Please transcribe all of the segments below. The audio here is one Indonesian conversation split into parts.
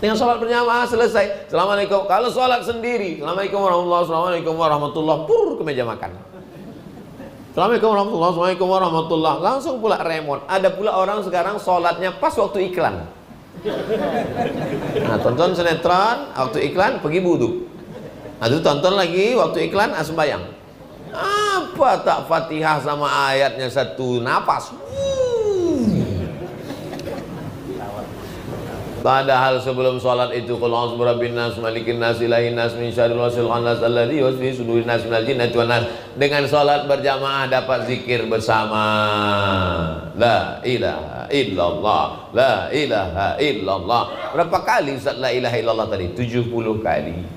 Dengan sholat berjamaah selesai, assalamualaikum. Kalau sholat sendiri, assalamualaikum warahmatullahi, assalamualaikum warahmatullahi, pur ke meja makan. Assalamualaikum warahmatullahi, assalamualaikum warahmatullahi, langsung pula remote. Ada pula orang sekarang sholatnya pas waktu iklan. Nah, tonton sinetron, waktu iklan pergi wudu. Nah, itu tonton lagi waktu iklan sembahyang. Apa tak Fatihah sama ayatnya satu napas. Padahal sebelum sholat itu qul a'udzu birabbin nas malikin nas ilahin nas min syarril wasil khannas alladzi yuwaswisu fi sudurin nas minal jinnati wan nas. Dengan sholat berjamaah dapat zikir bersama. La ilaha illallah, la ilaha illallah. Berapa kali Ustaz la ilaha illallah tadi? 70 kali.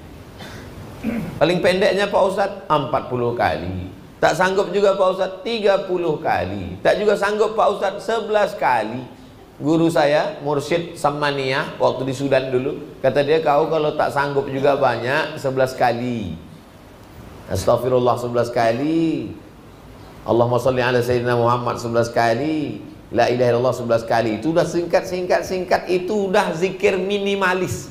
Paling pendeknya Pak Ustaz 40 kali. Tak sanggup juga Pak Ustaz 30 kali. Tak juga sanggup Pak Ustaz 11 kali. Guru saya, Mursyid Samaniyah, waktu di Sudan dulu, kata dia, kau kalau tak sanggup juga banyak 11 kali. Astagfirullah 11 kali. Allahumma sholli ala sayyidina Muhammad 11 kali. La ilaha illallah 11 kali. Itu udah singkat, itu udah zikir minimalis.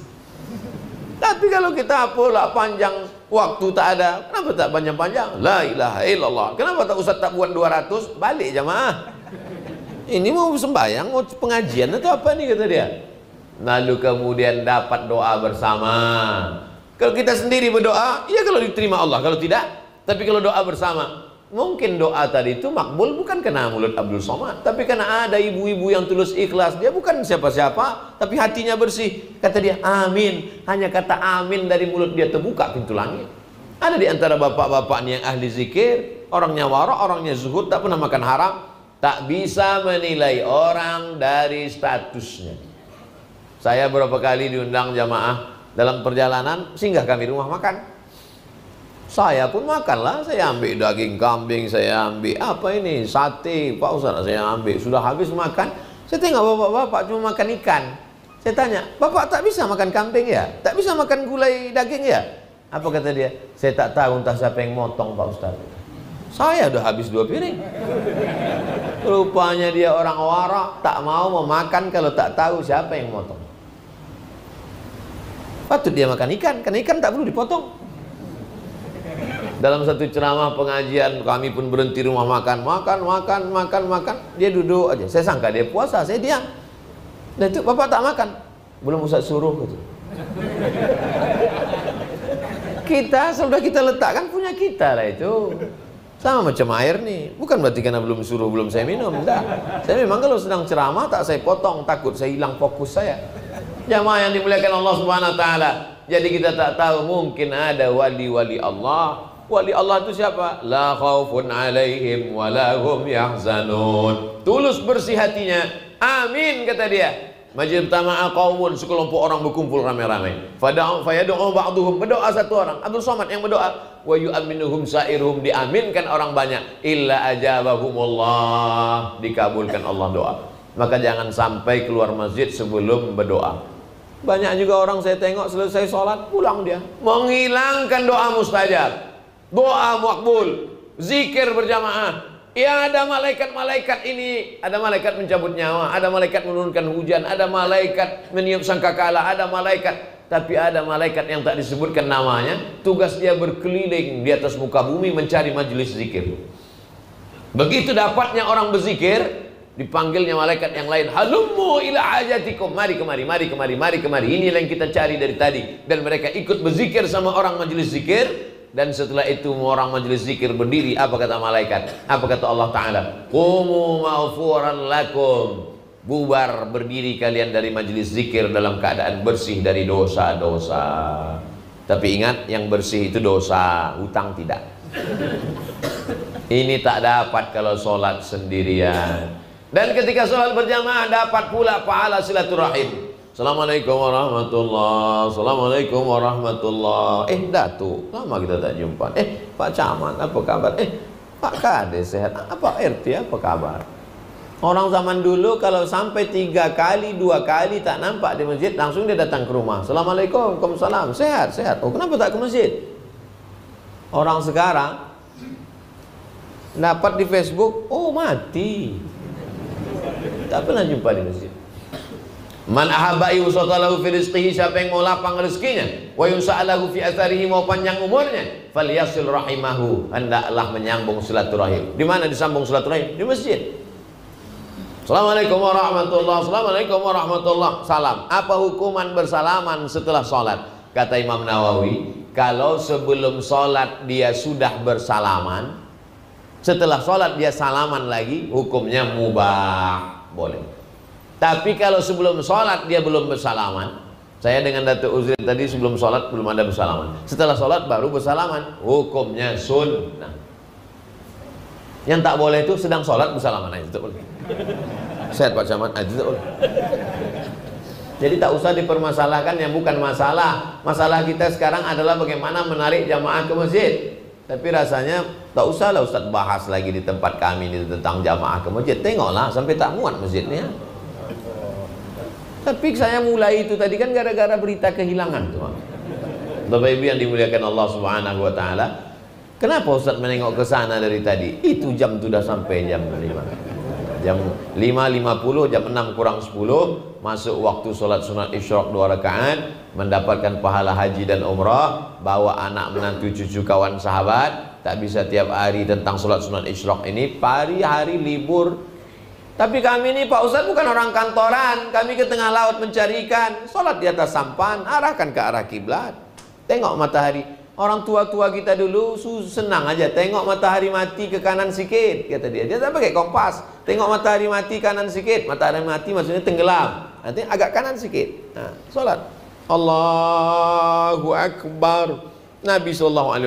Tapi kalau kita pula panjang waktu tak ada, kenapa tak panjang-panjang? La ilaha illallah. Kenapa tak Ustaz tak buat 200? Balik jamaah. Ini mau sembahyang, mau pengajian atau apa nih, kata dia. Lalu kemudian dapat doa bersama. Kalau kita sendiri berdoa, ya kalau diterima Allah, kalau tidak. Tapi kalau doa bersama, mungkin doa tadi itu makbul bukan karena mulut Abdul Somad, tapi karena ada ibu-ibu yang tulus ikhlas. Dia bukan siapa-siapa, tapi hatinya bersih. Kata dia, amin. Hanya kata amin dari mulut dia terbuka pintu langit. Ada di antara bapak-bapak yang ahli zikir, orangnya wara, orangnya zuhud, tak pernah makan haram. Tak bisa menilai orang dari statusnya. Saya beberapa kali diundang jamaah dalam perjalanan, singgah kami rumah makan. Saya pun makanlah, saya ambil daging kambing, saya ambil apa ini, sate, Pak Ustaz, saya ambil. Sudah habis makan, saya tengok bapak-bapak cuma makan ikan. Saya tanya, bapak tak bisa makan kambing ya? Tak bisa makan gulai daging ya? Apa kata dia? Saya tak tahu entah siapa yang motong Pak Ustaz. Saya udah habis 2 piring. Rupanya dia orang warak, tak mau memakan kalau tak tahu siapa yang motong. Patut dia makan ikan, karena ikan tak perlu dipotong. Dalam satu ceramah pengajian, kami pun berhenti rumah makan. Dia duduk aja. Saya sangka dia puasa, saya diam. Dan itu, bapak tak makan? Belum Ustaz suruh gitu. Kita, sudah kita letakkan punya kita lah itu. Sama macam air nih, bukan berarti karena belum suruh belum saya minum, enggak. Saya memang kalau sedang ceramah tak saya potong, takut saya hilang fokus saya. Jamaah yang dimuliakan Allah Subhanahu wa taala. Jadi kita tak tahu, mungkin ada wali-wali Allah. Wali Allah itu siapa? La khaufun alaihim wa la hum yahzanun. Tulus bersih hatinya. Amin kata dia. Majlis tama'a qaumun, sekelompok orang berkumpul ramai-ramai. Fayad'u ba'duhum, berdoa satu orang, Abdul Somad yang berdoa. Wa yu'minuhum sa'iruhum, diaminkan orang banyak. Illa ajabahumullah, dikabulkan Allah doa. Maka jangan sampai keluar masjid sebelum berdoa. Banyak juga orang saya tengok selesai sholat pulang dia, menghilangkan doa mustajab, doa makbul, zikir berjamaah. Ya, ada malaikat-malaikat ini, ada malaikat mencabut nyawa, ada malaikat menurunkan hujan, ada malaikat meniup sangkakala, ada malaikat, tapi ada malaikat yang tak disebutkan namanya, tugas dia berkeliling di atas muka bumi mencari majelis zikir. Begitu dapatnya orang berzikir, dipanggilnya malaikat yang lain, halummu ila hajatikum, mari kemari, mari kemari, mari kemari. Inilah yang kita cari dari tadi. Dan mereka ikut berzikir sama orang majelis zikir. Dan setelah itu orang majelis zikir berdiri, apa kata malaikat? Apa kata Allah Ta'ala? Qumu maghfuran lakum, bubar berdiri kalian dari majelis zikir dalam keadaan bersih dari dosa-dosa. Tapi ingat, yang bersih itu dosa, hutang tidak. Ini tak dapat kalau sholat sendirian. Dan ketika sholat berjamaah dapat pula pahala silaturahim. Assalamualaikum warahmatullahi, assalamualaikum warahmatullahi. Datuk, lama kita tak jumpa. Pak Camat, apa kabar? Pak Kades sehat? Pak RT, apa kabar? Orang zaman dulu kalau sampai 3 kali, 2 kali tak nampak di masjid, langsung dia datang ke rumah. Assalamualaikum, waalaikumsalam, sehat, sehat. Oh, kenapa tak ke masjid? Orang sekarang dapat di Facebook, oh mati, tak pernah jumpa di masjid. Man ahabba yusatalahu fi rizqihi, siapa yang mau lapang rezekinya, wa yusa'alahu fi atharihi, mau panjang umurnya, falyasil rahimahu, hendaklah menyambung silaturahim. Di mana disambung silaturahim? Di masjid. Assalamualaikum warahmatullahi, assalamualaikum warahmatullahi, salam. Apa hukuman bersalaman setelah sholat? Kata Imam Nawawi, kalau sebelum sholat dia sudah bersalaman, setelah sholat dia salaman lagi, hukumnya mubah, boleh. Tapi kalau sebelum sholat dia belum bersalaman, saya dengan Datuk Uzri tadi sebelum sholat belum ada bersalaman, setelah sholat baru bersalaman, hukumnya sunnah. Yang tak boleh itu sedang sholat bersalaman aja, tak boleh. Sehat Pak Camat, aja tak boleh. Jadi tak usah dipermasalahkan yang bukan masalah. Masalah kita sekarang adalah bagaimana menarik jamaah ke masjid. Tapi rasanya tak usahlah Ustaz bahas lagi di tempat kami ini tentang jamaah ke masjid. Tengoklah sampai tak muat masjidnya. Tapi saya mulai itu tadi kan gara-gara berita kehilangan tuh. Bapak Ibu yang dimuliakan Allah Subhanahu wa taala. Kenapa Ustaz menengok ke sana dari tadi? Itu jam sudah sampai jam 5. Jam 5.50, jam 6 kurang 10 masuk waktu sholat sunat isyraq 2 rakaat, mendapatkan pahala haji dan umrah, bawa anak menantu cucu kawan sahabat. Tak bisa tiap hari tentang sholat sunat isyraq ini, hari libur. Tapi kami ini Pak Ustaz bukan orang kantoran, kami ke tengah laut mencari ikan, sholat di atas sampan, arahkan ke arah kiblat, tengok matahari. Orang tua-tua kita dulu senang aja, tengok matahari mati ke kanan sikit, kata dia. Dia tak pakai kompas, tengok matahari mati kanan sikit, matahari mati maksudnya tenggelam, nanti agak kanan sikit. Nah, sholat. Allahu Akbar. Nabi SAW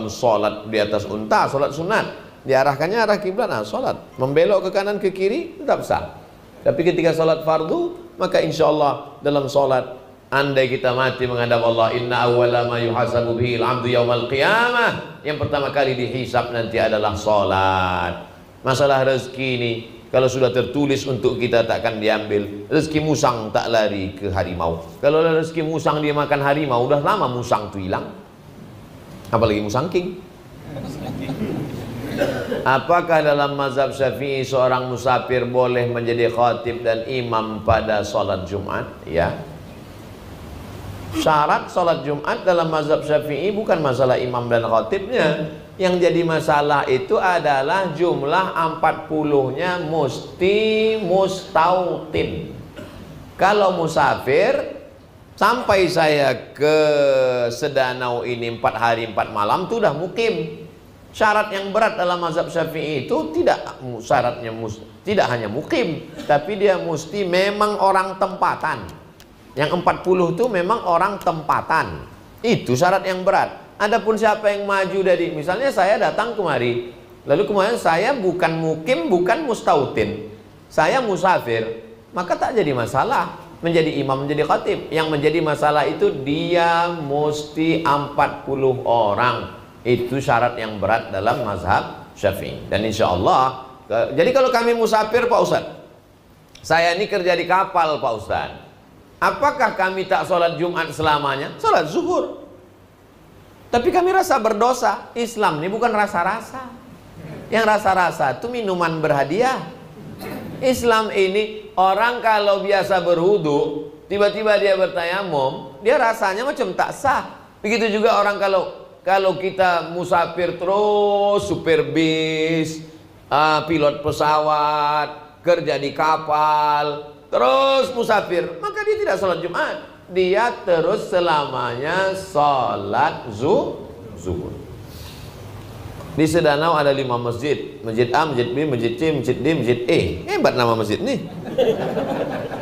sholat di atas unta, sholat sunat. Diarahkannya arah kiblat, nah sholat membelok ke kanan ke kiri tetap sah. Tapi ketika sholat fardu, maka insya Allah dalam sholat, andai kita mati menghadap Allah, inna awwala ma yuhasabu bihil abdu yaumal qiyamah, yang pertama kali dihisab nanti adalah sholat. Masalah rezeki ini kalau sudah tertulis untuk kita takkan diambil. Rezeki musang tak lari ke harimau. Kalau rezeki musang dia makan harimau, udah lama musang itu hilang, apalagi musang king. Apakah dalam mazhab Syafi'i seorang musafir boleh menjadi khatib dan imam pada sholat Jumat? Ya. Syarat sholat Jumat dalam mazhab Syafi'i bukan masalah imam dan khatibnya. Yang jadi masalah itu adalah jumlah 40-nya mesti mustautin. Kalau musafir, sampai saya ke Sedanau ini 4 hari 4 malam itu udah mukim. Syarat yang berat dalam mazhab Syafi'i itu tidak hanya mukim, tapi dia mesti memang orang tempatan. Yang 40 itu memang orang tempatan. Itu syarat yang berat. Adapun siapa yang maju dari, misalnya saya datang kemari, lalu kemudian saya bukan mukim, bukan mustautin, saya musafir, maka tak jadi masalah menjadi imam, menjadi khatib. Yang menjadi masalah itu dia mesti 40 orang. Itu syarat yang berat dalam mazhab Syafi'i. Dan insya Allah, jadi kalau kami musafir Pak Ustaz, saya ini kerja di kapal Pak Ustaz, apakah kami tak sholat Jumat selamanya? Sholat zuhur. Tapi kami rasa berdosa. Islam ini bukan rasa-rasa. Yang rasa-rasa itu minuman berhadiah. Islam ini orang kalau biasa berwudu, tiba-tiba dia bertayamum, dia rasanya macam tak sah. Begitu juga orang kalau kita musafir terus, supir bis, pilot pesawat, kerja di kapal, terus musafir, maka dia tidak sholat Jumat. Dia terus selamanya sholat zuhur. Di Sedanau ada 5 masjid. Masjid A, Masjid B, Masjid C, Masjid D, Masjid E. Hebat nama masjid nih.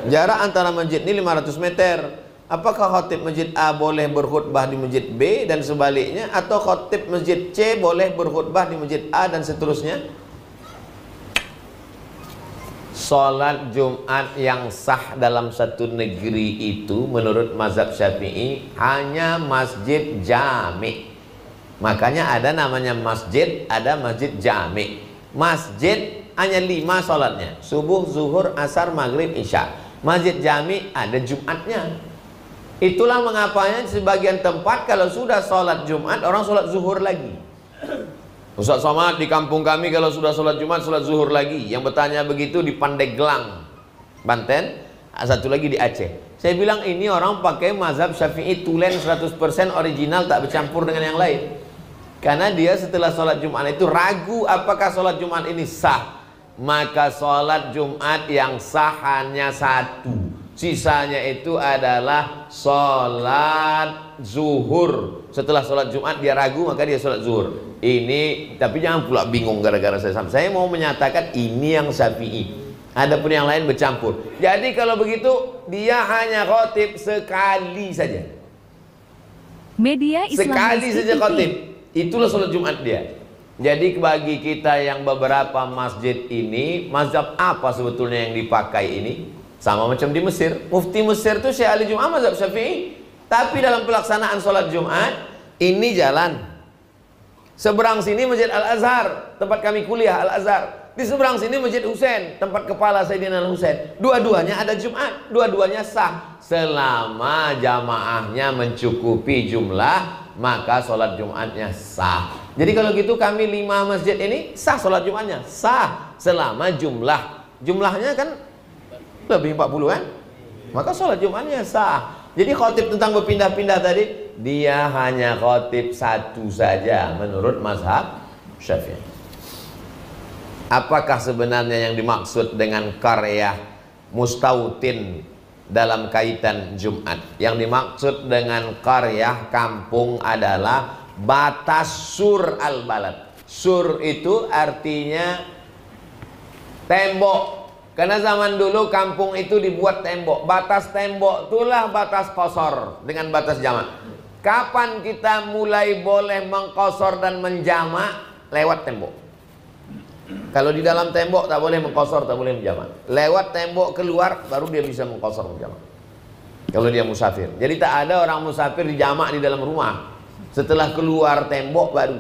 Jarak antara masjid ini 500 meter. Apakah khatib masjid A boleh berkhutbah di masjid B dan sebaliknya, atau khatib masjid C boleh berkhutbah di masjid A dan seterusnya? Salat Jumat yang sah dalam satu negeri itu menurut mazhab Syafi'i hanya masjid jami'. Makanya ada namanya masjid, ada masjid jami'. Masjid hanya 5 salatnya, subuh, zuhur, asar, maghrib, isya. Masjid jami' ada Jumatnya. Itulah mengapanya sebagian tempat kalau sudah sholat Jumat, orang sholat zuhur lagi. Ustaz Somad, di kampung kami kalau sudah sholat Jumat, sholat zuhur lagi. Yang bertanya begitu di Pandeglang, Banten, satu lagi di Aceh. Saya bilang ini orang pakai mazhab Syafi'i tulen 100% original, tak bercampur dengan yang lain. Karena dia setelah sholat Jumat itu ragu apakah sholat Jumat ini sah. Maka sholat Jumat yang sah hanya satu, sisanya itu adalah sholat zuhur. Setelah sholat Jumat dia ragu, maka dia sholat zuhur. Ini, tapi jangan pula bingung gara-gara saya mau menyatakan ini yang Syafi'i. Adapun yang lain bercampur. Jadi kalau begitu dia hanya khotib sekali saja. Media Islam sekali saja khotib. Itulah sholat Jumat dia. Jadi bagi kita yang beberapa masjid ini, mazhab apa sebetulnya yang dipakai ini? Sama macam di Mesir. Mufti Mesir itu Syekh Ali Jum'ah mazhab Syafi'i. Tapi dalam pelaksanaan sholat Jumat ini jalan. Seberang sini Masjid Al-Azhar, tempat kami kuliah Al-Azhar. Di seberang sini Masjid Husain, tempat kepala Sayyidina Al-Husain. Dua-duanya ada Jumat, dua-duanya sah. Selama jamaahnya mencukupi jumlah, maka sholat Jumatnya sah. Jadi kalau gitu kami 5 masjid ini sah sholat Jumatnya, sah. Selama jumlahnya kan lebih 40 kan? Maka sholat Jumatnya sah. Jadi khotib tentang berpindah-pindah tadi, dia hanya khotib satu saja menurut mazhab Syafi'i. Apakah sebenarnya yang dimaksud dengan karya mustautin dalam kaitan Jumat? Yang dimaksud dengan karya kampung adalah batas sur al-balad. Sur itu artinya tembok. Karena zaman dulu kampung itu dibuat tembok. Batas tembok itulah batas qasar dengan batas jamak. Kapan kita mulai boleh mengqasar dan menjamak? Lewat tembok. Kalau di dalam tembok tak boleh mengqasar, tak boleh menjamak. Lewat tembok keluar baru dia bisa mengqasar menjamak. Kalau dia musafir. Jadi tak ada orang musafir dijamak di dalam rumah. Setelah keluar tembok baru.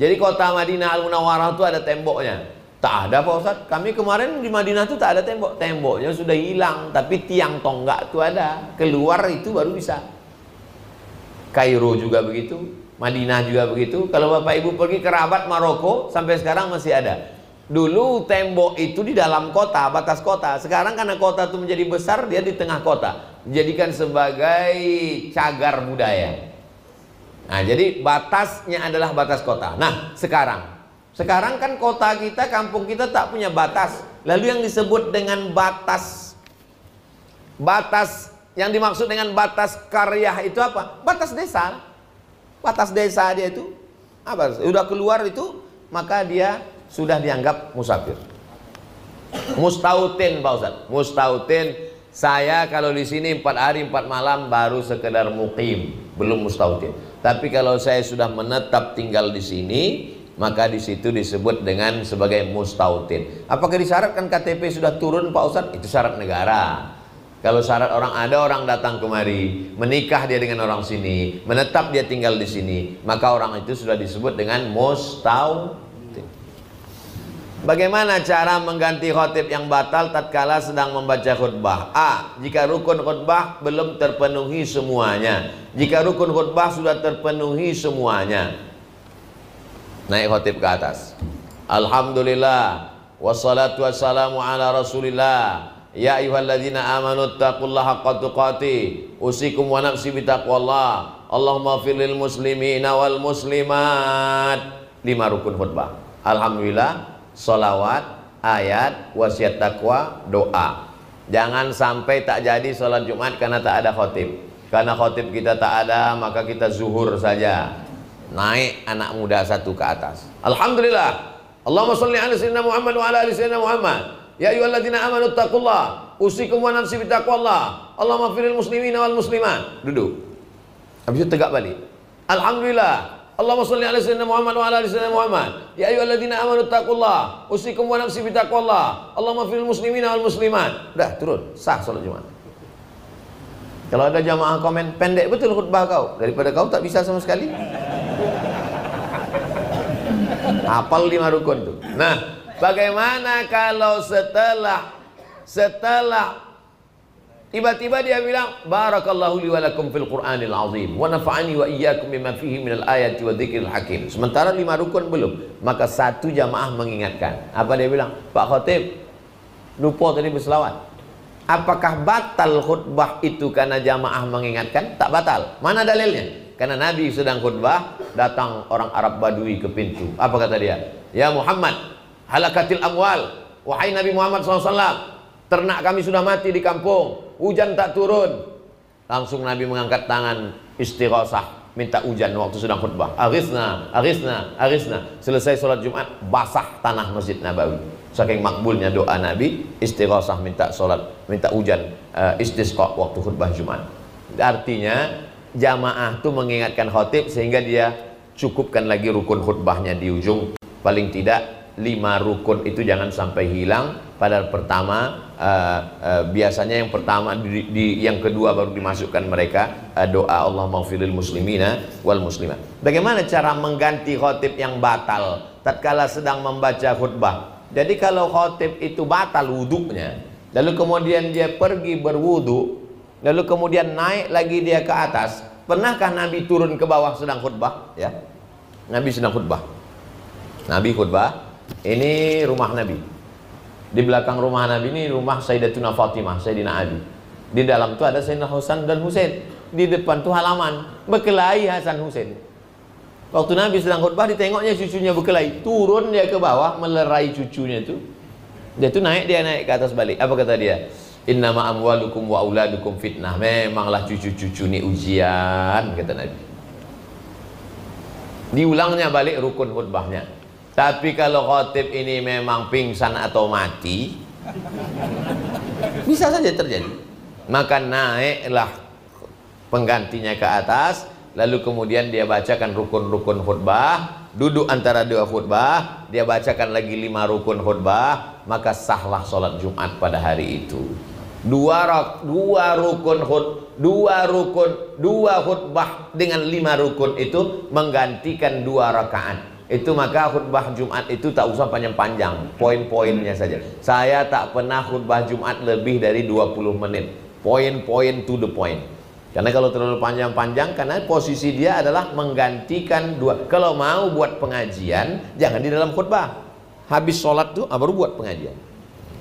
Jadi kota Madinah Al-Munawwarah itu ada temboknya. Tak ada Pak Ustaz. Kami kemarin di Madinah itu tak ada tembok. Temboknya sudah hilang, tapi tiang tonggak itu ada. Keluar itu baru bisa. Kairo juga begitu, Madinah juga begitu. Kalau Bapak Ibu pergi ke Rabat Maroko, sampai sekarang masih ada. Dulu tembok itu di dalam kota, batas kota. Sekarang karena kota itu menjadi besar, dia di tengah kota. Dijadikan sebagai cagar budaya. Nah, jadi batasnya adalah batas kota. Nah, sekarang kan kota kita, kampung kita tak punya batas. Lalu yang disebut dengan batas yang dimaksud dengan batas karyah itu apa? Batas desa. Batas desa dia itu apa? Sudah keluar itu, maka dia sudah dianggap musafir. Mustautin Pak Ustaz. Mustautin, saya kalau di sini 4 hari 4 malam baru sekedar muqim, belum mustautin. Tapi kalau saya sudah menetap tinggal di sini, maka di situ disebut dengan sebagai mustautin. Apakah disyaratkan KTP sudah turun Pak Ustaz? Itu syarat negara. Kalau syarat ada orang datang kemari, menikah dia dengan orang sini, menetap dia tinggal di sini, maka orang itu sudah disebut dengan mustautin. Bagaimana cara mengganti khotib yang batal tatkala sedang membaca khutbah? A. Jika rukun khutbah belum terpenuhi semuanya. Jika rukun khutbah sudah terpenuhi semuanya, naik khotib ke atas. Alhamdulillah, wassalatu wassalamu ala rasulillah. Ya ayyuhalladzina amanu taqullaha haqqa tuqatih, usikum wa nafsi bitaqwallah. Allahumma fir lil muslimina wal muslimat. 5 rukun khutbah. Alhamdulillah, sholawat, ayat, wasiat takwa, doa. Jangan sampai tak jadi sholat Jumat karena tak ada khotib. Karena khotib kita tak ada, maka kita zuhur saja. Naik anak muda satu ke atas. Alhamdulillah. Allahumma sholli ala sayyidina Muhammad wa ala ali sayyidina Muhammad. Ya ayyuhalladzina amanu taqullah, usikum wa nafsi bitaqwallah. Allahumma firil muslimina wal muslimat. Duduk. Habis itu tegak balik. Alhamdulillah. Allahumma sholli ala sayyidina Muhammad wa ala ali sayyidina Muhammad. Ya ayyuhalladzina amanu taqullah, usikum wa nafsi bitaqwallah. Allahumma firil muslimina wal muslimat. Dah turun, sah salat Jumat. Kalau ada jamaah komen, pendek betul khutbah kau, daripada kau tak bisa sama sekali. Hafal 5 rukun tuh. Nah, bagaimana kalau setelah tiba-tiba dia bilang barakallahu li wa lakum fil Qur'anil azim wa nafa'ani wa iyyakum bima fihi minal ayati wa dzikril hakim. Sementara 5 rukun belum, maka satu jamaah mengingatkan. Apa dia bilang? Pak Khatib, lupa tadi berselawat. Apakah batal khutbah itu karena jamaah mengingatkan? Tak batal. Mana dalilnya? Karena Nabi sedang khutbah, datang orang Arab Badui ke pintu. Apa kata dia? Ya Muhammad, halakatil amwal. Wahai Nabi Muhammad SAW, ternak kami sudah mati di kampung, hujan tak turun. Langsung Nabi mengangkat tangan istighosah, minta hujan waktu sedang khutbah. Aghithna, aghithna, aghithna. Selesai sholat Jumat, basah tanah Masjid Nabawi. Saking makbulnya doa Nabi, istighosah, minta hujan, istisqa waktu khutbah Jumat. Artinya jamaah itu mengingatkan khotib sehingga dia cukupkan lagi rukun khutbahnya di ujung. Paling tidak 5 rukun itu jangan sampai hilang. Padahal pertama biasanya yang pertama yang kedua baru dimasukkan mereka doa Allah maghfiril muslimina wal muslimat. Bagaimana cara mengganti khotib yang batal tatkala sedang membaca khutbah? Jadi kalau khotib itu batal wudunya, lalu kemudian dia pergi berwudu, lalu kemudian naik lagi dia ke atas. Pernahkah Nabi turun ke bawah sedang khutbah? Ya, Nabi sedang khutbah. Nabi khutbah. Ini rumah Nabi. Di belakang rumah Nabi ini rumah Sayyidatuna Fatimah, Sayyidina Ali. Di dalam itu ada Sayyidina Hasan dan Husain. Di depan itu halaman, berkelahi Hasan Husain. Waktu Nabi sedang khutbah, ditengoknya cucunya berkelahi. Turun dia ke bawah, melerai cucunya itu. Dia itu naik ke atas balik. Apa kata dia? Innama amwalukum wa auladukum fitnah. Memanglah cucu-cucu ini ujian, kata Nabi. Diulangnya balik rukun khutbahnya. Tapi kalau khotib ini memang pingsan atau mati, bisa saja terjadi. Maka naiklah penggantinya ke atas, lalu kemudian dia bacakan rukun-rukun khutbah, duduk antara dua khutbah, dia bacakan lagi 5 rukun khutbah, maka sahlah sholat Jumat pada hari itu. Dua khutbah dengan 5 rukun itu menggantikan 2 rakaat. Itu maka khutbah Jumat itu tak usah panjang-panjang, poin-poinnya saja. Saya tak pernah khutbah Jumat lebih dari 20 menit. Poin-poin to the point. Karena kalau terlalu panjang-panjang, karena posisi dia adalah menggantikan 2. Kalau mau buat pengajian, jangan di dalam khutbah. Habis sholat tuh baru buat pengajian.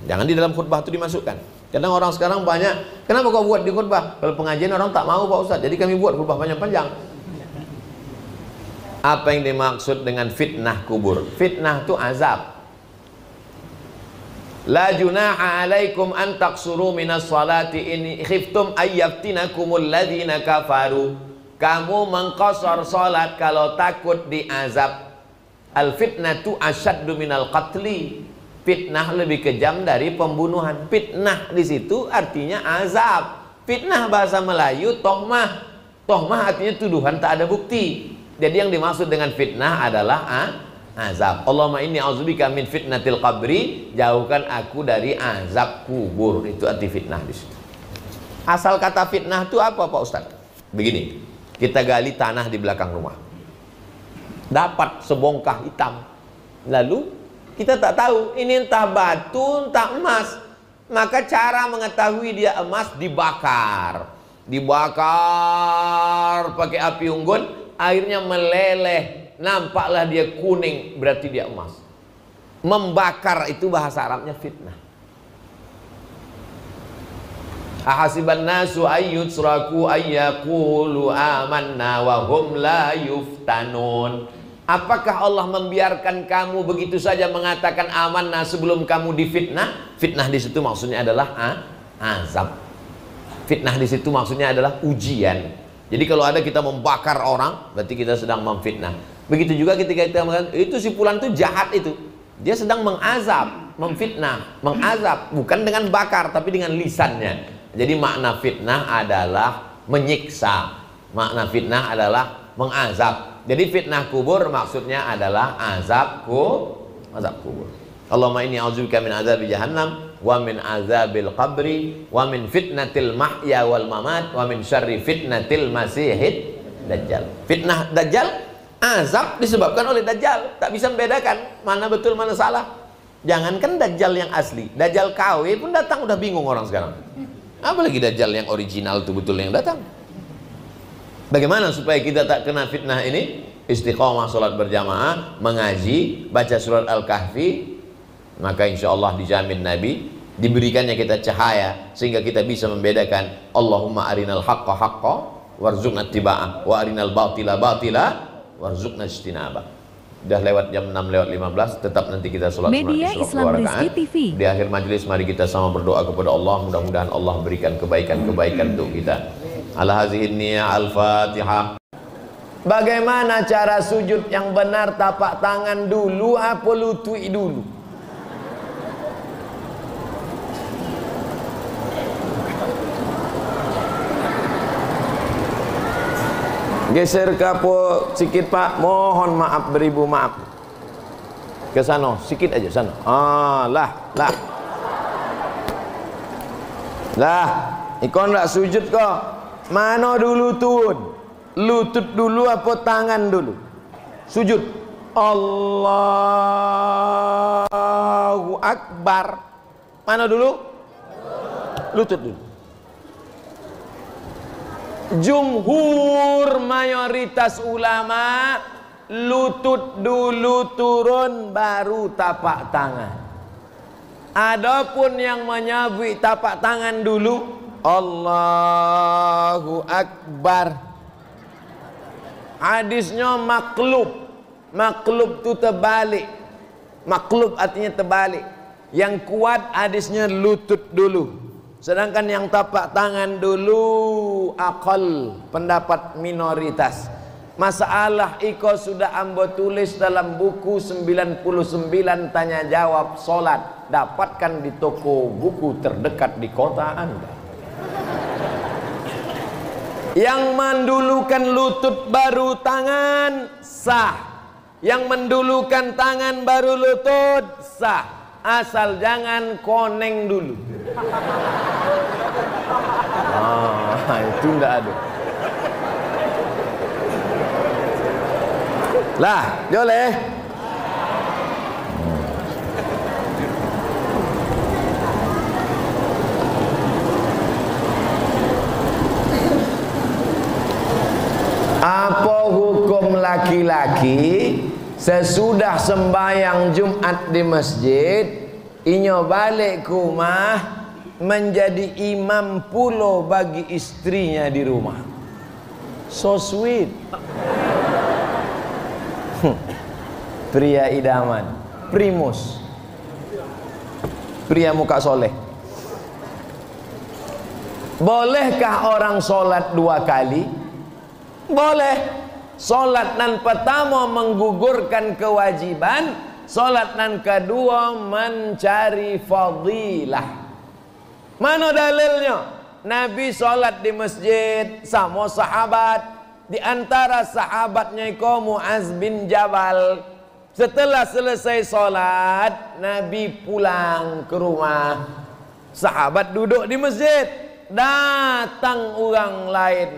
Jangan di dalam khutbah itu dimasukkan. Karena orang sekarang banyak, kenapa kau buat di khutbah? Kalau pengajian orang tak mau Pak Ustaz, jadi kami buat khutbah panjang-panjang. Apa yang dimaksud dengan fitnah kubur? Fitnah itu azab. La junaha alaikum an taqsuru minas salati in khiftum ayyaftinakumul ladzina kafaru. Kamu mengqasar salat kalau takut diazab. Al fitnatu asyaddu minal qatli. Fitnah lebih kejam dari pembunuhan. Fitnah di situ artinya azab. Fitnah bahasa Melayu tohmah. Tohmah artinya tuduhan tak ada bukti. Jadi yang dimaksud dengan fitnah adalah azab. Allahumma inni a'udzubika min fitnatil qabri, jauhkan aku dari azab kubur. Itu arti fitnah di situ. Asal kata fitnah itu apa Pak Ustaz? Begini, kita gali tanah di belakang rumah, dapat sebongkah hitam. Lalu kita tak tahu ini entah batu entah emas. Maka cara mengetahui dia emas dibakar pakai api unggun. Airnya meleleh, nampaklah dia kuning, berarti dia emas. Membakar itu bahasa Arabnya fitnah. Ahasiban nasu ayyutraku ayyaqulu amanna wa hum la yuftanun. Apakah Allah membiarkan kamu begitu saja mengatakan amanah sebelum kamu difitnah? Fitnah di situ maksudnya adalah azab. Fitnah di situ maksudnya adalah ujian. Jadi kalau ada kita membakar orang, berarti kita sedang memfitnah. Begitu juga ketika kita mengatakan itu si fulan itu jahat itu, dia sedang mengazab, memfitnah, mengazab bukan dengan bakar tapi dengan lisannya. Jadi makna fitnah adalah menyiksa, makna fitnah adalah mengazab. Jadi fitnah kubur maksudnya adalah azab kubur. Allahumma inni a'udzubika min azabi jahannam wa min azabil qabri wa min fitnatil mahya wal mamat wa min syarri fitnatil masihid dajjal. Fitnah dajjal, azab disebabkan oleh dajjal. Tak bisa membedakan mana betul mana salah. Jangankan dajjal yang asli, dajjal KW pun datang udah bingung orang sekarang. Apalagi dajjal yang original itu betul yang datang. Bagaimana supaya kita tak kena fitnah ini? Istiqomah salat berjamaah, mengaji, baca surat Al-Kahfi, maka insya Allah dijamin Nabi diberikannya kita cahaya sehingga kita bisa membedakan. Allahumma arinal haqqa haqqa warzuqna ittiba'ah wa arinal batila batila warzuqna ijtinabah. Udah lewat jam 6:15, tetap nanti kita sholat Media Islam Rizki TV. Di akhir majelis mari kita sama berdoa kepada Allah, mudah-mudahan Allah berikan kebaikan-kebaikan untuk kita. Ala hazihin niyah, al-Fatihah. Bagaimana cara sujud yang benar? Tapak tangan dulu apa lutut dulu? Geser kapo sikit Pak, mohon maaf beribu maaf. Ke sana, sikit aja sana. Lah, ikon ndak sujud kok. Mana dulu tun? Lutut dulu apa tangan dulu? Sujud. Allahu Akbar. Mana dulu? Lutut dulu. Jumhur mayoritas ulama lutut dulu turun baru tapak tangan. Adapun yang menyebut tapak tangan dulu, Allahu Akbar. Hadisnya maklub. Maklub itu terbalik. Maklub artinya terbalik. Yang kuat hadisnya lutut dulu. Sedangkan yang tapak tangan dulu akal, pendapat minoritas. Masalah iko sudah ambo tulis dalam buku 99 tanya jawab solat. Dapatkan di toko buku terdekat di kota Anda. Yang mendulukan lutut baru tangan sah. Yang mendulukan tangan baru lutut sah. Asal jangan koneng dulu. Itu enggak ada. Lah, boleh. Apa hukum laki-laki sesudah sembahyang Jumat di masjid, inyo balik ke rumah menjadi imam pulo bagi istrinya di rumah? So sweet. Pria idaman, primus, pria muka soleh. Bolehkah orang solat 2 kali? Boleh. Solat nan pertama menggugurkan kewajiban, solat nan kedua mencari fadilah. Mana dalilnya? Nabi solat di masjid sama sahabat. Di antara sahabatnya itu Muaz bin Jabal. Setelah selesai solat, Nabi pulang ke rumah. Sahabat duduk di masjid. Datang orang lain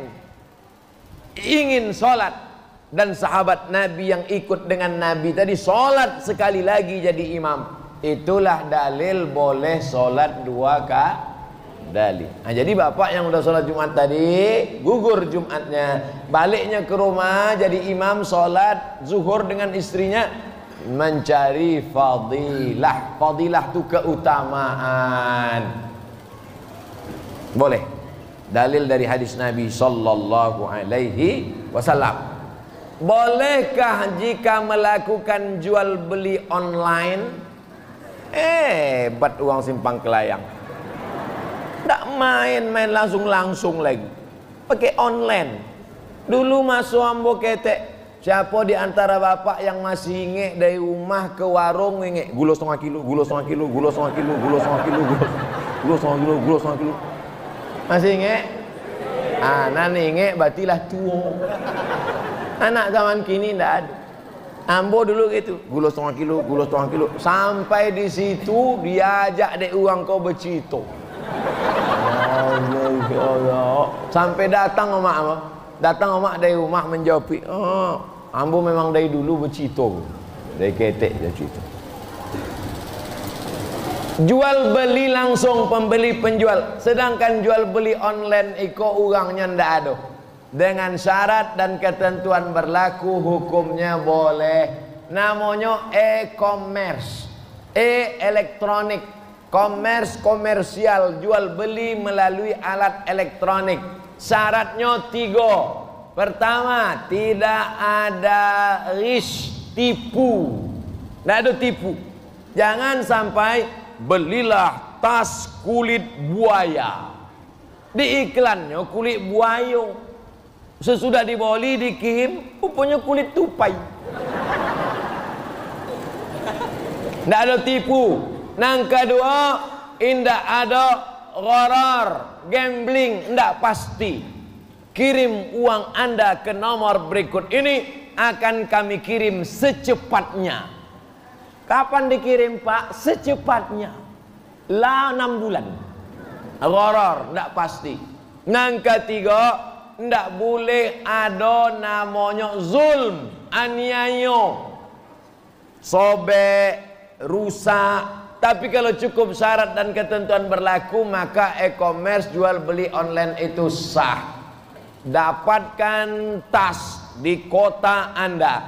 ingin solat. Dan sahabat Nabi yang ikut dengan Nabi tadi solat sekali lagi jadi imam. Itulah dalil boleh solat 2 kali. Nah, jadi bapak yang udah solat Jumat tadi gugur Jumatnya, baliknya ke rumah jadi imam solat zuhur dengan istrinya, mencari fadilah. Fadilah itu keutamaan. Boleh. Dalil dari hadis Nabi sallallahu alaihi wasallam. Bolehkah jika melakukan jual beli online? Hebat uang simpang kelayang. Tak main-main langsung lagi. Pakai online. Dulu masuk ambo ketek. Siapa di antara bapak yang masih inget dari rumah ke warung inget gula setengah kilo, gula setengah kilo, gula setengah kilo, gula setengah kilo, gula setengah kilo, gula setengah kilo. Masih inget? Nani inget berartilah tua. Anak zaman kini tidak ada. Ambo dulu gitu, gula setengah kilo, gula setengah kilo. Sampai di situ diajak dek uang kau bercito. Allah. Sampai datang omak, dari rumah menjawab, ambo memang dari dulu bercito, dari ketek bercito. Jual beli langsung pembeli penjual, sedangkan jual beli online iko orangnya ndak ada. Dengan syarat dan ketentuan berlaku hukumnya boleh. Namanya e-commerce, elektronik. komersial jual beli melalui alat elektronik. Syaratnya 3. Pertama, tidak ada ghish, tipu. Tidak ada tipu. Jangan sampai belilah tas kulit buaya. Di iklannya kulit buaya. Sesudah dibeli dikirim, rupanya kulit tupai. Tidak ada tipu. Yang kedua, tidak ada gharar, gambling, tidak pasti. Kirim uang Anda ke nomor berikut ini, akan kami kirim secepatnya. Kapan dikirim, Pak? Secepatnya. 6 bulan. Gharar, tidak pasti. Yang ketiga, tidak boleh ada namanya zulm, aniaya, sobek, rusak. Tapi kalau cukup syarat dan ketentuan berlaku, maka e-commerce jual beli online itu sah. Dapatkan tas di kota Anda,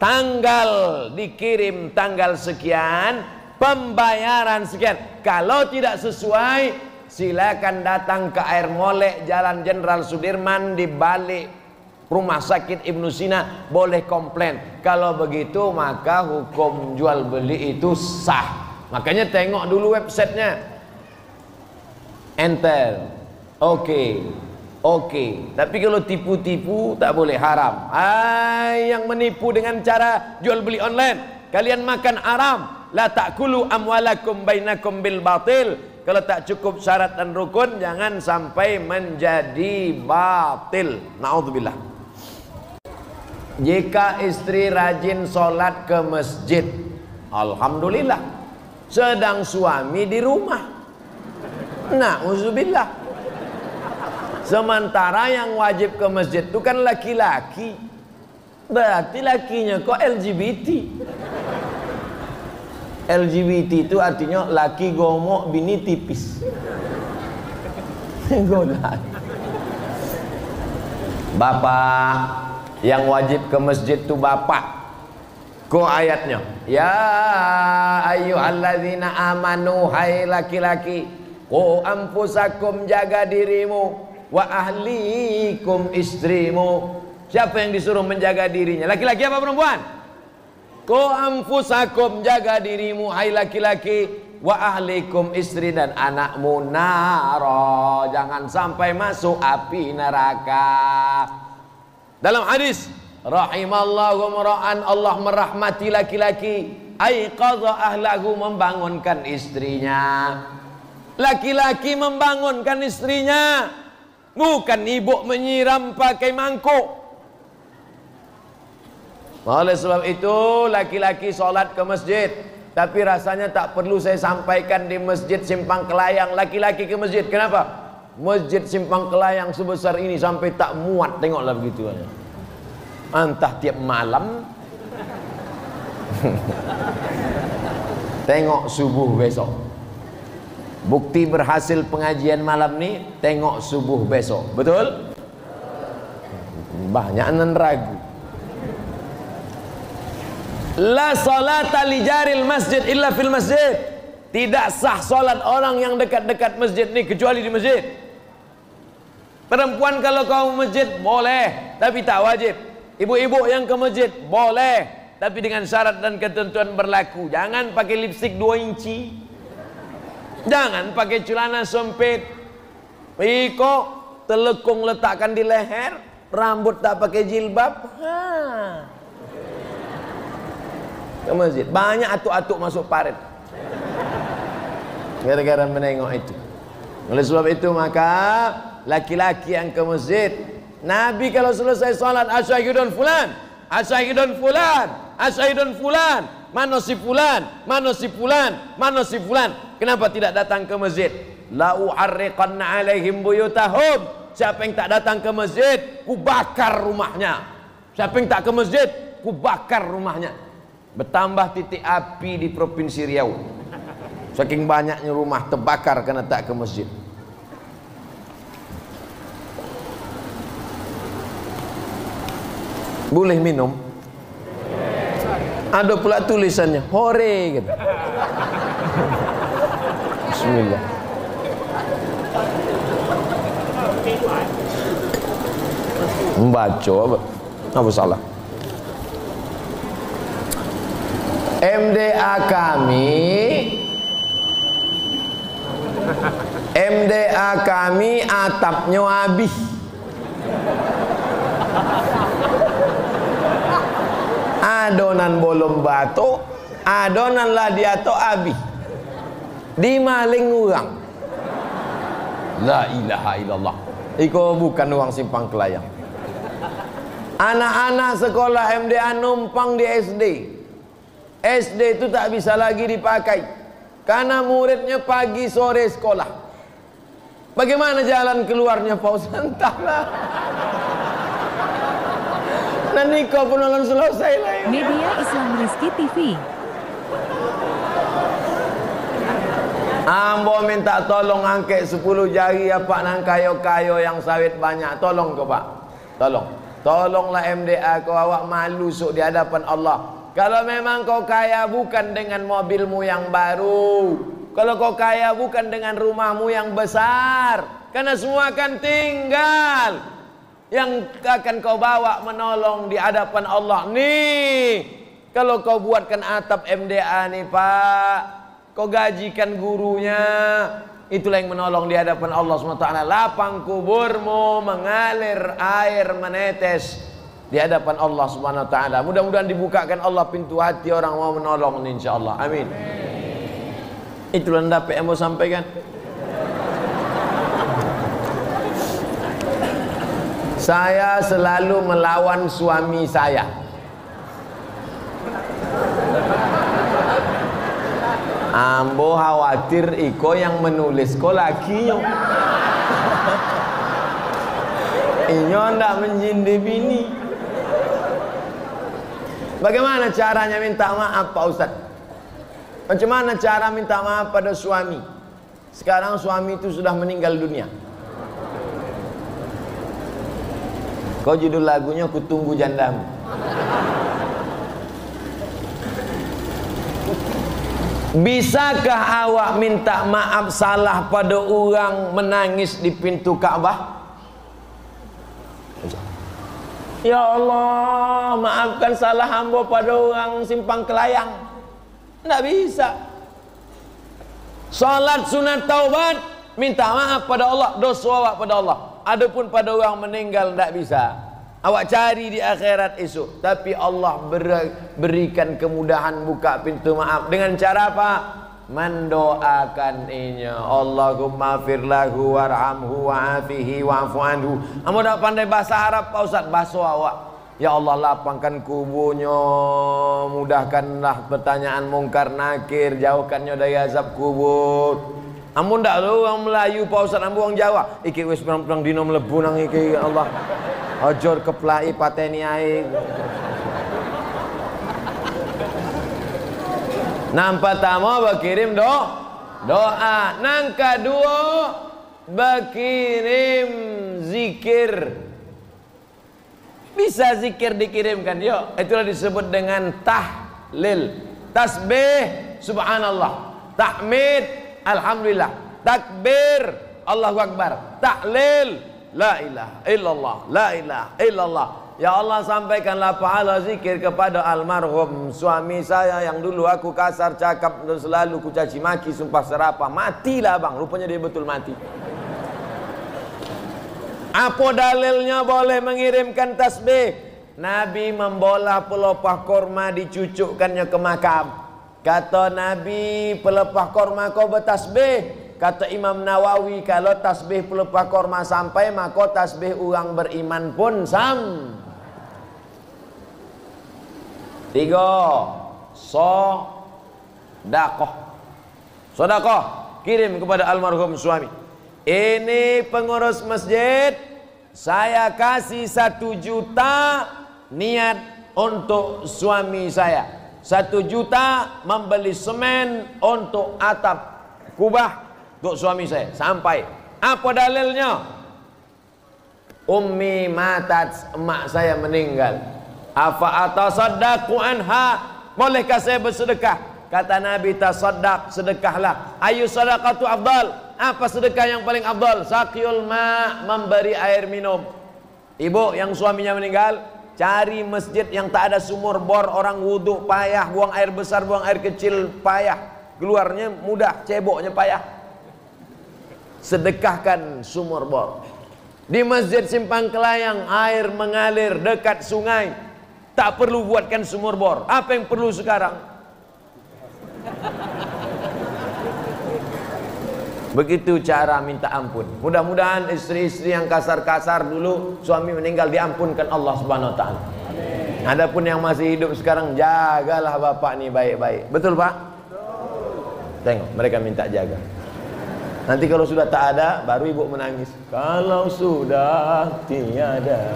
tanggal dikirim tanggal sekian, pembayaran sekian. Kalau tidak sesuai, silakan datang ke Air Molek, Jalan Jenderal Sudirman, di balik Rumah Sakit Ibnu Sina, boleh komplain. Kalau begitu maka hukum jual beli itu sah. Makanya tengok dulu websitenya. Enter. Oke. Tapi kalau tipu-tipu tak boleh, haram. Yang menipu dengan cara jual beli online, kalian makan haram. La ta'kulu amwalakum bainakum bil batil. Kalau tak cukup syarat dan rukun, jangan sampai menjadi batil. Na'udzubillah. Jika istri rajin sholat ke masjid, alhamdulillah. Sedang suami di rumah, na'udzubillah. Sementara yang wajib ke masjid itu kan laki-laki. Berarti lakinya kok LGBT. LGBT itu artinya laki gomok bini tipis. Bapak yang wajib ke masjid itu bapak. Ko ayatnya, ya ayyuhalladzina amanu, hai laki-laki, qu anfusakum, jaga dirimu, wa ahlikum, istrimu. Siapa yang disuruh menjaga dirinya? Laki-laki apa perempuan? Qu anfusakum, jaga dirimu, hai laki-laki, wa ahlikum, istri dan anakmu, naro, jangan sampai masuk api neraka. Dalam hadis, rahimallahu mar'an, Allah merahmati laki-laki, aiqadha ahlahu, membangunkan istrinya. Laki-laki membangunkan istrinya, bukan ibu menyiram pakai mangkuk. Oleh sebab itu laki-laki sholat ke masjid, tapi rasanya tak perlu saya sampaikan di Masjid Simpang Kelayang. Laki-laki ke masjid, kenapa? Masjid Simpang Kelayang sebesar ini sampai tak muat, tengoklah begitu aja. Entah tiap malam tengok subuh besok. Bukti berhasil pengajian malam ni, tengok subuh besok. Betul? Banyak nan ragu. La salata li jaril masjid illa fil masjid. Tidak sah solat orang yang dekat-dekat masjid ni kecuali di masjid. Perempuan kalau kau masjid boleh, tapi tak wajib. Ibu-ibu yang ke masjid boleh, tapi dengan syarat dan ketentuan berlaku. Jangan pakai lipstik 2 inci, jangan pakai celana sempit, iko telekung letakkan di leher, rambut tak pakai jilbab. Ke masjid banyak atuk-atuk masuk parit gara-gara menengok itu. Oleh sebab itu maka laki-laki yang ke masjid, Nabi kalau selesai sholat, asyhadun fulan, asyhadun fulan, asyhadun fulan, mana si fulan, mana si fulan, mana si fulan. Kenapa tidak datang ke masjid? La uharriqanna alaihim buyutahum. Siapa yang tak datang ke masjid, ku bakar rumahnya. Siapa yang tak ke masjid, ku bakar rumahnya. Bertambah titik api di Provinsi Riau. Saking banyaknya rumah terbakar karena tak ke masjid. Boleh minum? Ada pula tulisannya hore gitu. Bismillah. Membaca apa salah? MDA kami atapnya habis. Adonan bolong batu, adonan lah dia to habis. Dimaling orang. La ilaha illallah. Iko bukan uang simpang kelayang. Anak-anak sekolah MDA numpang di SD. SD itu tak bisa lagi dipakai karena muridnya pagi sore sekolah. Bagaimana jalan keluarnya Pak Ustaz? Entahlah. Nanti kau pun belum selesai lah. Media Islam Rizki TV. Ambo minta tolong angkat 10 jari apa nang kayo-kayo yang sawit banyak. Tolong kau Pak. Tolonglah MDA kau, awak malu sok di hadapan Allah. Kalau memang kau kaya bukan dengan mobilmu yang baru, kalau kau kaya bukan dengan rumahmu yang besar, karena semua akan tinggal. Yang akan kau bawa menolong di hadapan Allah nih, kalau kau buatkan atap MDA nih Pak, kau gajikan gurunya, itulah yang menolong di hadapan Allah SWT. Lapang kuburmu mengalir air menetes di hadapan Allah Subhanahu wa taala. Mudah-mudahan dibukakan Allah pintu hati orang mau menolong insyaallah. Amin. Itulah dapat yang mau sampaikan. Saya selalu melawan suami saya. Ambo khawatir iko yang menulis ko lagi yo. Inyo ndak menjindi bini. Bagaimana caranya minta maaf Pak Ustaz? Macam mana cara minta maaf pada suami? Sekarang suami itu sudah meninggal dunia. Kau judul lagunya Kutunggu Jandamu. Bisakah awak minta maaf salah pada orang menangis di pintu Ka'bah? Ya Allah, maafkan salah hamba pada orang simpang kelayang. Tidak bisa. Salat sunat taubat, minta maaf pada Allah, dosa awak pada Allah. Adapun pada orang meninggal tidak bisa. Awak cari di akhirat esok. Tapi Allah berikan kemudahan buka pintu maaf. Dengan cara apa? Mendoakan inya. Allahumma firlahu warhamhu wa'afihi wa'afu anhu. Kamu tak pandai bahasa Arab Pak Ustaz? Bahasa awak. Ya Allah, lapangkan kuburnya, mudahkanlah pertanyaan mungkar nakir, jauhkannya dari azab kubur. Amun ndak lu orang Melayu Pak Ustaz, ambu orang Jawa. Iki wis perang dino mlebu nang iki ya Allah. Aja keplai pateni ae. Nang pertama berkirim doa. Nang kedua berkirim zikir. Bisa zikir dikirimkan. Yuk, itulah disebut dengan tahlil. Tasbih subhanallah. Tahmid alhamdulillah. Takbir Allahu akbar. Tahlil la ilaha illallah. La ilaha illallah. Ya Allah, sampaikanlah pahala zikir kepada almarhum suami saya yang dulu aku kasar cakap dan selalu ku caci maki, sumpah serapah. Matilah bang, rupanya dia betul mati. Apa dalilnya boleh mengirimkan tasbih? Nabi membola pelepah korma dicucukkannya ke makam. Kata Nabi, pelepah korma kau bertasbih. Kata Imam Nawawi, kalau tasbih pelepah korma sampai, maka tasbih orang beriman pun Tiga, sodakoh kirim kepada almarhum suami. Ini pengurus masjid, saya kasih 1 juta niat untuk suami saya. 1 juta membeli semen untuk atap kubah untuk suami saya. Sampai. Apa dalilnya? Ummi matat, emak saya meninggal. Afa atasaddaqu anha, bolehkah saya bersedekah? Kata Nabi, tasaddaq, sedekahlah. Ayu sadaqatu afdal. Apa sedekah yang paling afdal? Saqiyul ma, memberi air minum. Ibu yang suaminya meninggal, cari masjid yang tak ada sumur bor, orang wudhu payah, buang air besar, buang air kecil payah, keluarnya mudah, ceboknya payah. Sedekahkan sumur bor. Di masjid Simpang Kelayang air mengalir dekat sungai, tak perlu buatkan sumur bor. Apa yang perlu sekarang? Begitu cara minta ampun. Mudah-mudahan istri-istri yang kasar-kasar dulu suami meninggal diampunkan Allah Subhanahu wa taala. Adapun yang masih hidup sekarang, jagalah bapak ni baik-baik. Betul, Pak? Tengok, mereka minta jaga. Nanti kalau sudah tak ada, baru ibu menangis. Kalau sudah tiada.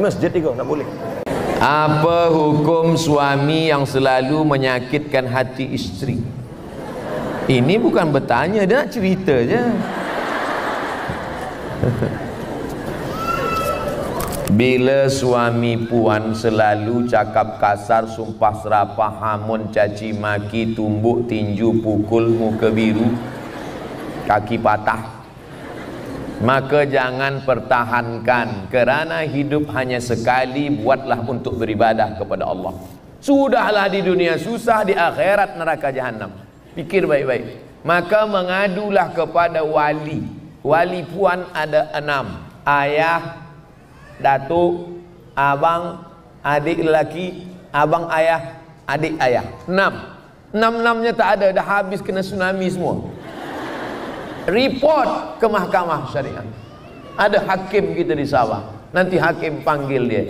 Masjid itu tak boleh. Apa hukum suami yang selalu menyakitkan hati istri? Ini bukan bertanya, dia nak cerita je. Bila suami puan selalu cakap kasar, sumpah serapah, hamun, caci maki, tumbuk, tinju, pukul, muka biru, kaki patah, maka jangan pertahankan, kerana hidup hanya sekali. Buatlah untuk beribadah kepada Allah. Sudahlah di dunia susah, di akhirat neraka jahanam. Pikir baik-baik. Maka mengadulah kepada wali. Wali puan ada 6. Ayah, datuk, abang, adik lelaki, abang ayah, adik ayah. 6. 6-6-nya tak ada, dah habis kena tsunami semua. Report ke mahkamah syariah. Ada hakim kita di Sabah. Nanti hakim panggil dia.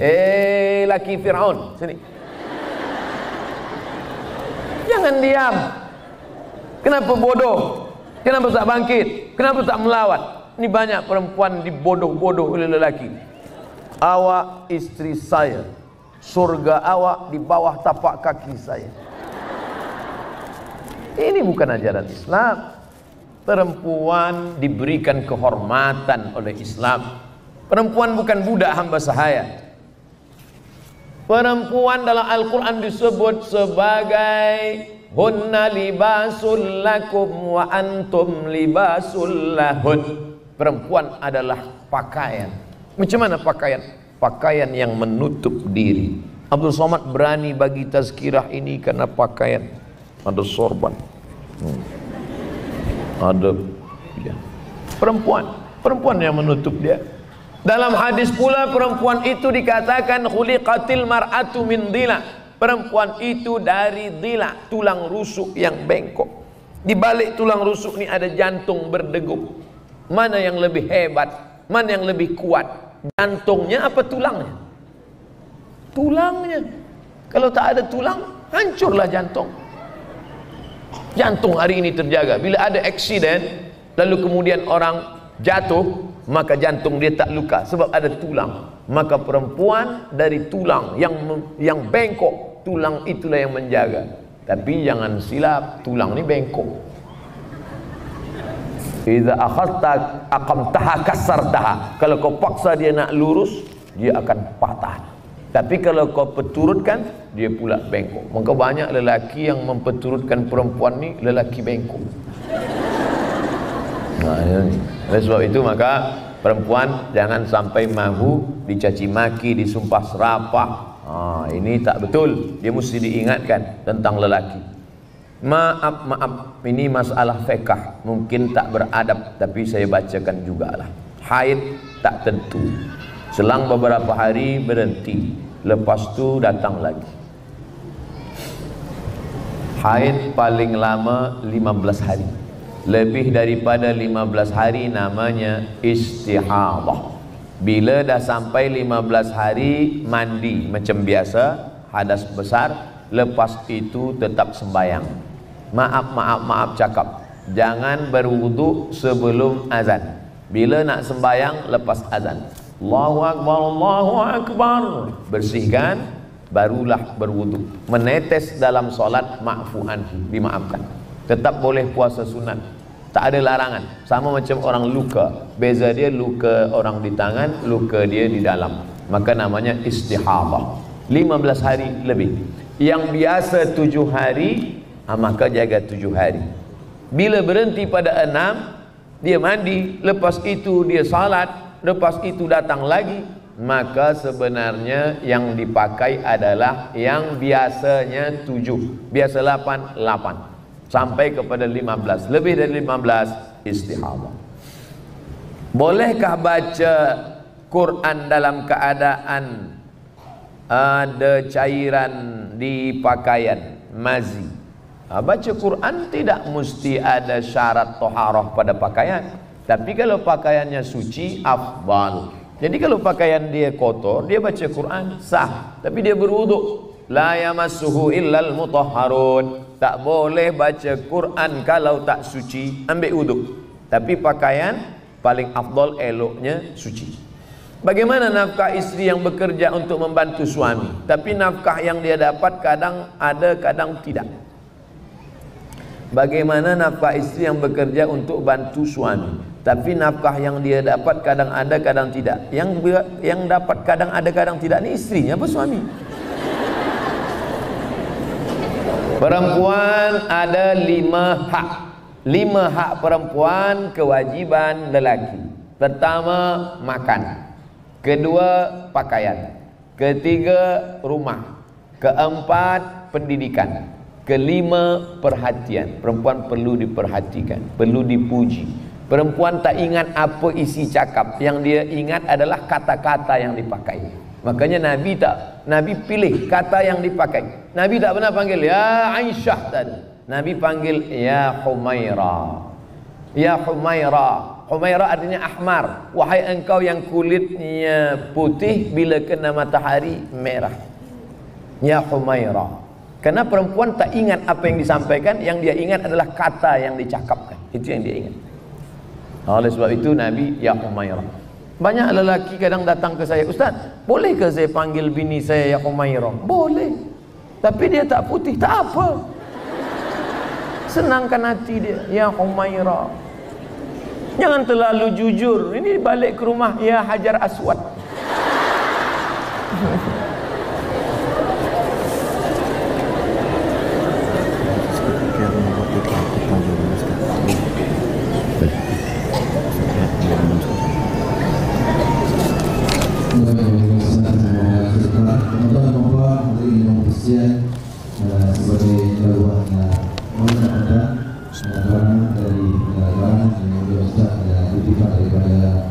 Laki Fir'aun, sini. Jangan diam. Kenapa bodoh? Kenapa tak bangkit? Kenapa tak melawat? Ini banyak perempuan dibodoh-bodoh oleh lelaki. Awak istri saya, surga awak di bawah tapak kaki saya. Ini bukan ajaran Islam. Perempuan diberikan kehormatan oleh Islam. Perempuan bukan budak hamba sahaya. Perempuan dalam Al-Quran disebut sebagai hunna libasul lakum wa antum libasul lahun. Perempuan adalah pakaian. Macam mana pakaian? Pakaian yang menutup diri. Abdul Somad berani bagi tazkirah ini karena pakaian. Ada sorban, ada ya. Perempuan yang menutup dia. Dalam hadis pula perempuan itu dikatakan khuliqatil mar'atu min dhila. Perempuan itu dari dhila, tulang rusuk yang bengkok. Di balik tulang rusuk ini ada jantung berdegup. Mana yang lebih hebat? Mana yang lebih kuat? Jantungnya apa tulangnya? Tulangnya. Kalau tak ada tulang, hancurlah jantung. Jantung hari ini terjaga. Bila ada aksiden, lalu kemudian orang jatuh, maka jantung dia tak luka sebab ada tulang. Maka perempuan dari tulang yang bengkok, tulang itulah yang menjaga. Tapi jangan silap, tulang ni bengkok. Idza akhadta aqamtaha kasartaha. Kalau kau paksa dia nak lurus, dia akan patah. Tapi kalau kau peturutkan, dia pula bengkok. Maka banyak lelaki yang mempeturutkan perempuan ni lelaki bengkok. Nah, ini. Oleh sebab itu maka perempuan jangan sampai mahu dicaci maki, disumpah serapah. Ini tak betul. Dia mesti diingatkan tentang lelaki. Maaf, ini masalah fiqh, mungkin tak beradab, tapi saya bacakan jugalah. Haid tak tentu. Selang beberapa hari berhenti, lepas tu datang lagi. Haid paling lama 15 hari. Lebih daripada 15 hari namanya istihadah. Bila dah sampai 15 hari mandi macam biasa, hadas besar, lepas itu tetap sembayang. Maaf cakap, jangan berwudu sebelum azan. Bila nak sembayang lepas azan, Allahu Akbar, Allahu Akbar, bersihkan, barulah berwudu. Menetes dalam solat ma'fu'an, dimaafkan. Tetap boleh puasa sunat, tak ada larangan. Sama macam orang luka, beza dia luka orang di tangan, luka dia di dalam. Maka namanya istihadah. 15 hari lebih. Yang biasa 7 hari, maka jaga 7 hari. Bila berhenti pada 6, dia mandi, lepas itu dia salat, lepas itu datang lagi, maka sebenarnya yang dipakai adalah yang biasanya 7, biasa 8 sampai kepada 15. Lebih dari 15 istihadah. Bolehkah baca Quran dalam keadaan ada cairan di pakaian, mazi? Baca Quran tidak mesti ada syarat taharah pada pakaian, tapi kalau pakaiannya suci, afdal. Jadi kalau pakaian dia kotor, dia baca Quran sah, tapi dia berwuduk. La yamassuhu illal mutahharun. Tak boleh baca Quran kalau tak suci, ambil wuduk. Tapi pakaian paling afdal, eloknya suci. Bagaimana nafkah istri yang bekerja untuk membantu suami, tapi nafkah yang dia dapat kadang ada, kadang tidak? Bagaimana nafkah istri yang bekerja untuk bantu suami, tapi nafkah yang dia dapat kadang ada, kadang tidak? Yang dapat kadang ada, kadang tidak, ni istrinya apa suami? Perempuan ada 5 hak. 5 hak perempuan, kewajiban lelaki. Pertama, makan. Kedua, pakaian. Ketiga, rumah. Keempat, pendidikan. Kelima, perhatian. Perempuan perlu diperhatikan, perlu dipuji. Perempuan tak ingat apa isi cakap, yang dia ingat adalah kata-kata yang dipakai. Makanya Nabi pilih kata yang dipakai. Nabi tak pernah panggil ya Aisyah tadi. Nabi panggil ya Humaira. Ya Humaira. Humaira artinya ahmar. Wahai engkau yang kulitnya putih, bila kena matahari merah. Ya Humaira. Karena perempuan tak ingat apa yang disampaikan, yang dia ingat adalah kata yang dicakapkan. Itu yang dia ingat. Oleh sebab itu Nabi ya Humaira. Banyak lelaki kadang datang ke saya, Ustaz, bolehkah saya panggil bini saya ya Humaira? Boleh. Tapi dia tak putih, tak apa. Senangkan hati dia, ya Humaira. Jangan terlalu jujur. Ini balik ke rumah, ya Hajar Aswad. Sebagai jawaban barang dari barang yang Ustaz dititipkan daripada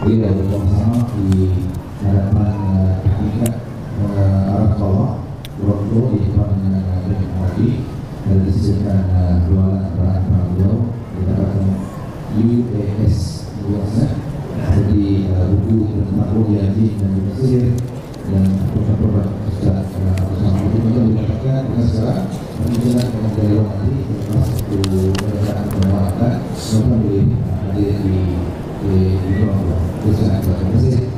beliau bersama di hadapan tingkat Arab Bawah Borobudur di depan dengan Haji dan disediakan jualan barang beliau dikatakan UAS luasnya seperti buku tentang Haji dan Mesir dan produk-produk Ustaz bersama itu dikatakan dengan sekarang menjelaskan dengan dari luar nanti satu pekerjaan penolakan semua hadir di Borobudur. Terima kasih.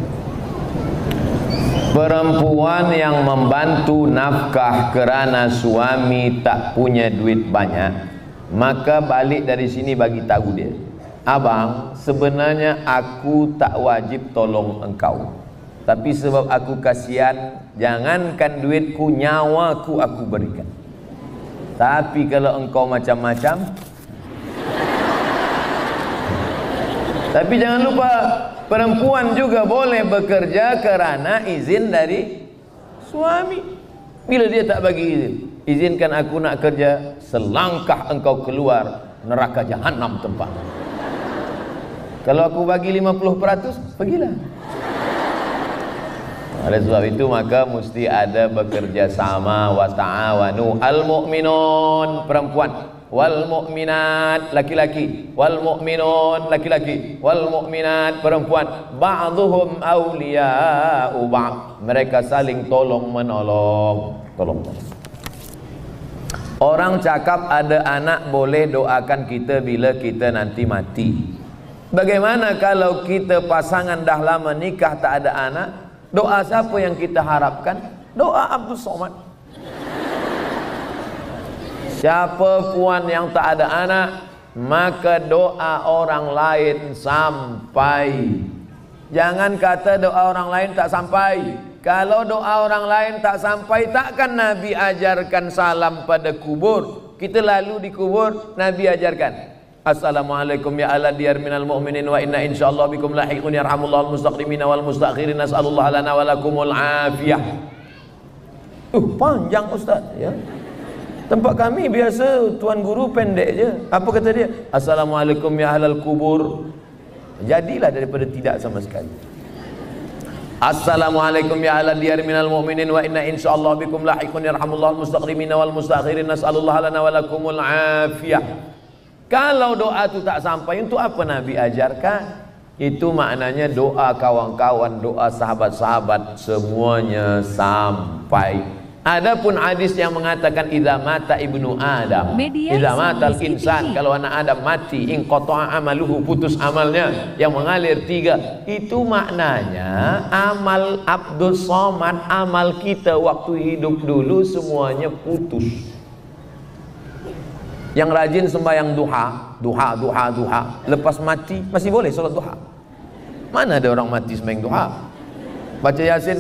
Perempuan yang membantu nafkah kerana suami tak punya duit banyak, maka balik dari sini bagi tahu dia, abang, sebenarnya aku tak wajib tolong engkau, tapi sebab aku kasihan, jangankan duitku, nyawaku aku berikan. Tapi kalau engkau macam-macam, tapi jangan lupa, perempuan juga boleh bekerja kerana izin dari suami. Bila dia tak bagi izin, izinkan aku nak kerja, selangkah engkau keluar neraka jahanam tempat. Kalau aku bagi 50%, pergilah. Oleh sebab itu maka mesti ada bekerja sama. Wa ta'awanu al-mu'minun perempuan, wal mu'minat laki-laki, wal mu'minun laki-laki, wal mu'minat perempuan, ba'dhuhum awliya'u ba'd, mereka saling tolong menolong. Tolong. Orang cakap ada anak boleh doakan kita bila kita nanti mati. Bagaimana kalau kita pasangan dah lama nikah tak ada anak? Doa siapa yang kita harapkan? Doa Abdul Somad. Siapa puan yang tak ada anak, maka doa orang lain sampai. Jangan kata doa orang lain tak sampai. Kalau doa orang lain tak sampai, takkan Nabi ajarkan salam pada kubur? Kita lalu di kubur, Nabi ajarkan Assalamualaikum ya ala diyar minal mu'minin wa inna insyaallah bikum lahiqun yarhamullahu al-mustaqdimina wal mustakhirin nas'alullah lana wa lakumul afiyah. Panjang Ustaz ya. Tempat kami biasa tuan guru pendek je. Apa kata dia? Assalamualaikum ya ahlal kubur. Jadilah daripada tidak sama sekali. Assalamualaikum ya ala diyar minal mu'minin wa inna insyaallah bikum lahiqun yarhamullahu al-mustaqdimina wal mustakhirin nas'alullah lana wa lakumul afiyah. Kalau doa itu tak sampai, untuk apa Nabi ajarkan? Itu maknanya doa kawan-kawan, doa sahabat-sahabat semuanya sampai. Adapun hadis yang mengatakan idza mata ibnu Adam, idza matal insan, kalau anak Adam mati, in qata'a amaluhu, putus amalnya, yang mengalir 3. Itu maknanya amal Abdul Somad, amal kita waktu hidup dulu semuanya putus. Yang rajin sembahyang duha, lepas mati masih boleh solat duha. Mana ada orang mati sembahyang duha? Baca yasin,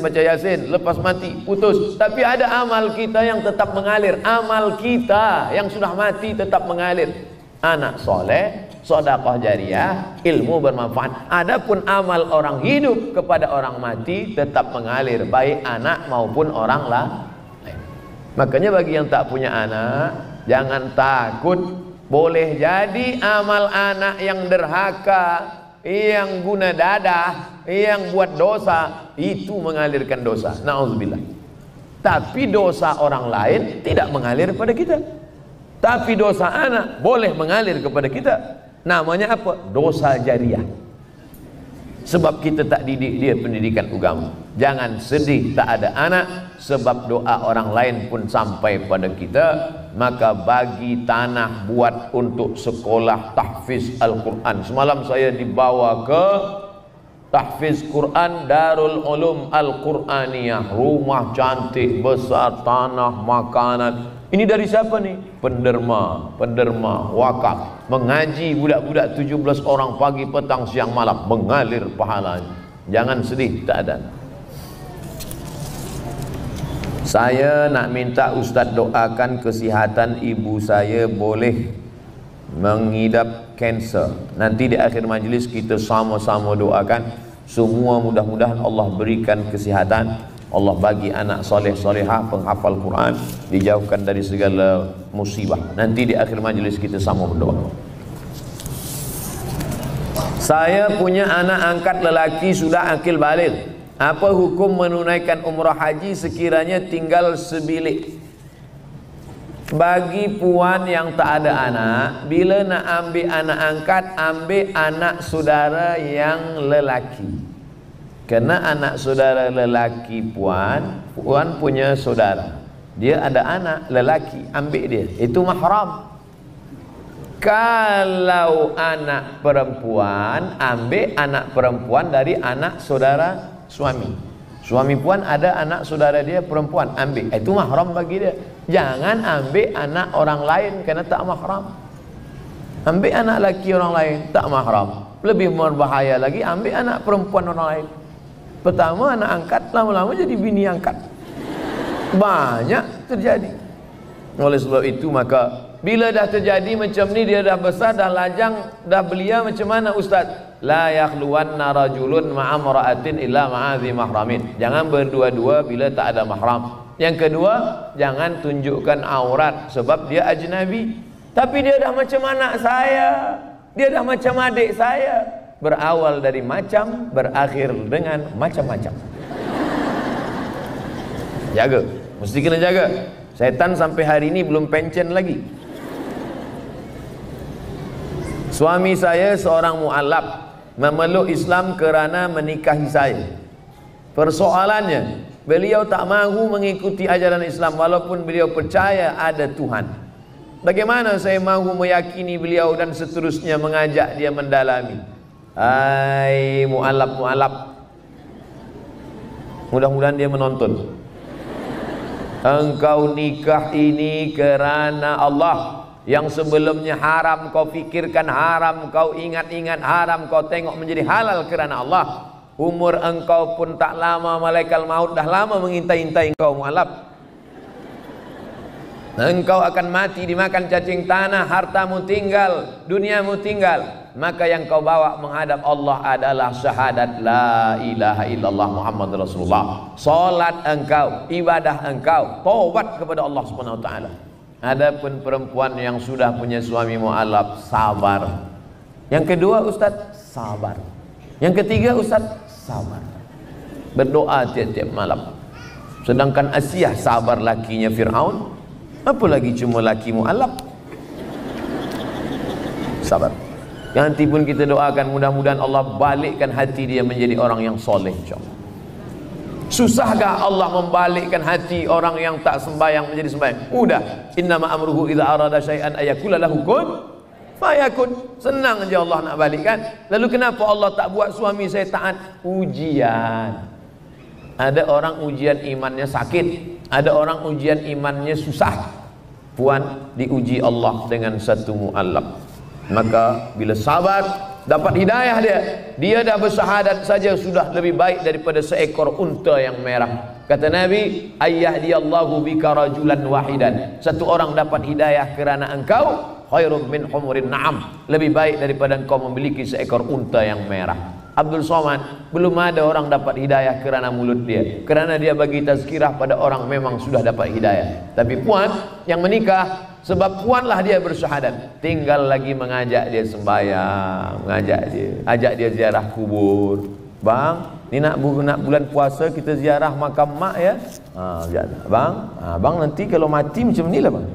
lepas mati putus. Tapi ada amal kita yang tetap mengalir. Amal kita yang sudah mati tetap mengalir. Anak soleh, sedekah jariah, ilmu bermanfaat. Adapun amal orang hidup kepada orang mati tetap mengalir, baik anak maupun orang lain. Makanya bagi yang tak punya anak, jangan takut. Boleh jadi amal anak yang derhaka, yang guna dadah, yang buat dosa, itu mengalirkan dosa. Na'udzubillah. Tapi dosa orang lain tidak mengalir kepada kita. Tapi dosa anak boleh mengalir kepada kita. Namanya apa? Dosa jariah. Sebab kita tak didik dia pendidikan agama. Jangan sedih tak ada anak, sebab doa orang lain pun sampai pada kita. Maka bagi tanah buat untuk sekolah tahfiz Al-Quran. Semalam saya dibawa ke tahfiz Quran Darul Ulum Al-Quraniyah. Rumah cantik, besar, tanah, makanan. Ini dari siapa nih? Penderma wakaf. Mengaji budak-budak 17 orang pagi, petang, siang, malam. Mengalir pahalanya. Jangan sedih, tak ada. Saya nak minta Ustaz doakan kesihatan ibu saya, boleh mengidap kanser. Nanti di akhir majlis kita sama-sama doakan. Semua mudah-mudahan Allah berikan kesihatan. Allah bagi anak soleh solehah, penghafal Quran, dijauhkan dari segala musibah. Nanti di akhir majlis kita sama berdoa. Saya punya anak angkat lelaki sudah akil baligh. Apa hukum menunaikan umrah haji sekiranya tinggal sebilik? Bagi puan yang tak ada anak, bila nak ambil anak angkat, ambil anak saudara yang lelaki. Kerana anak saudara lelaki puan punya saudara, dia ada anak lelaki, ambil dia, itu mahram. Kalau anak perempuan, ambil anak perempuan dari anak saudara suami. Suami puan ada anak saudara dia perempuan, ambil, itu mahram bagi dia. Jangan ambil anak orang lain kerana tak mahram. Ambil anak laki orang lain, tak mahram. Lebih berbahaya lagi, ambil anak perempuan orang lain. Pertama anak angkat, lama-lama jadi bini angkat. Banyak terjadi. Oleh sebab itu maka bila dah terjadi macam ni, dia dah besar, dah lajang, dah belia, macam mana Ustaz? La yakhluwanna rajulun ma'a mar'atin illa ma'adhi mahramin. Jangan berdua-dua bila tak ada mahram. Yang kedua, jangan tunjukkan aurat sebab dia ajnabi. Tapi dia dah macam anak saya, dia dah macam adik saya. Berawal dari macam, berakhir dengan macam-macam. Jaga, mesti kena jaga. Setan sampai hari ini belum pencen lagi. Suami saya seorang mu'alaf, memeluk Islam kerana menikahi saya. Persoalannya, beliau tak mahu mengikuti ajaran Islam walaupun beliau percaya ada Tuhan. Bagaimana saya mahu meyakini beliau dan seterusnya mengajak dia mendalami? Hai mu'alaf, mudah-mudahan dia menonton. Engkau nikah ini kerana Allah. Yang sebelumnya haram kau fikirkan haram, kau ingat-ingat haram, kau tengok menjadi halal kerana Allah. umur engkau pun tak lama, malaikat maut dah lama mengintai-intai engkau mu'alaf. Engkau akan mati dimakan cacing tanah, hartamu tinggal, duniamu tinggal. Maka yang kau bawa menghadap Allah adalah syahadat la ilaha illallah Muhammad Rasulullah. Salat engkau, ibadah engkau, taubat kepada Allah Subhanahu wa taala. Adapun perempuan yang sudah punya suami mu'alaf, sabar. Yang kedua Ustaz, sabar. Yang ketiga Ustaz, sabar. Berdoa tiap-tiap malam. Sedangkan Asiyah sabar lakinya Fir'aun, apalagi cuma laki mu'alaf. Sabar. Nanti pun kita doakan mudah-mudahan Allah balikkan hati dia menjadi orang yang soleh, insyaAllah. Susahkah Allah membalikkan hati orang yang tak sembahyang menjadi sembahyang? Mudah. Innama amruhu idza arada syai'an ayakula lahu kun fayakun. Senang aja Allah nak balikkan. Lalu kenapa Allah tak buat suami saya taat? Ujian. Ada orang ujian imannya sakit, ada orang ujian imannya susah. Puan diuji Allah dengan satu mu'alaf. Maka bila sabar dapat hidayah dia dah bersyahadat saja sudah lebih baik daripada seekor unta yang merah. Kata Nabi, ayyahdiyallahu bika rajulan wahidan. Satu orang dapat hidayah kerana engkau, khairum min humurin na'am. Lebih baik daripada engkau memiliki seekor unta yang merah. Abdul Somad, belum ada orang dapat hidayah kerana mulut dia, kerana dia bagi tazkirah pada orang memang sudah dapat hidayah. Tapi puan yang menikah, sebab puanlah dia bersyahadat, tinggal lagi mengajak dia sembahyang, ajak dia ziarah kubur. Bang, ni nak bulan puasa kita ziarah makam mak ya. Bang, bang nanti kalau mati macam ni lah bang.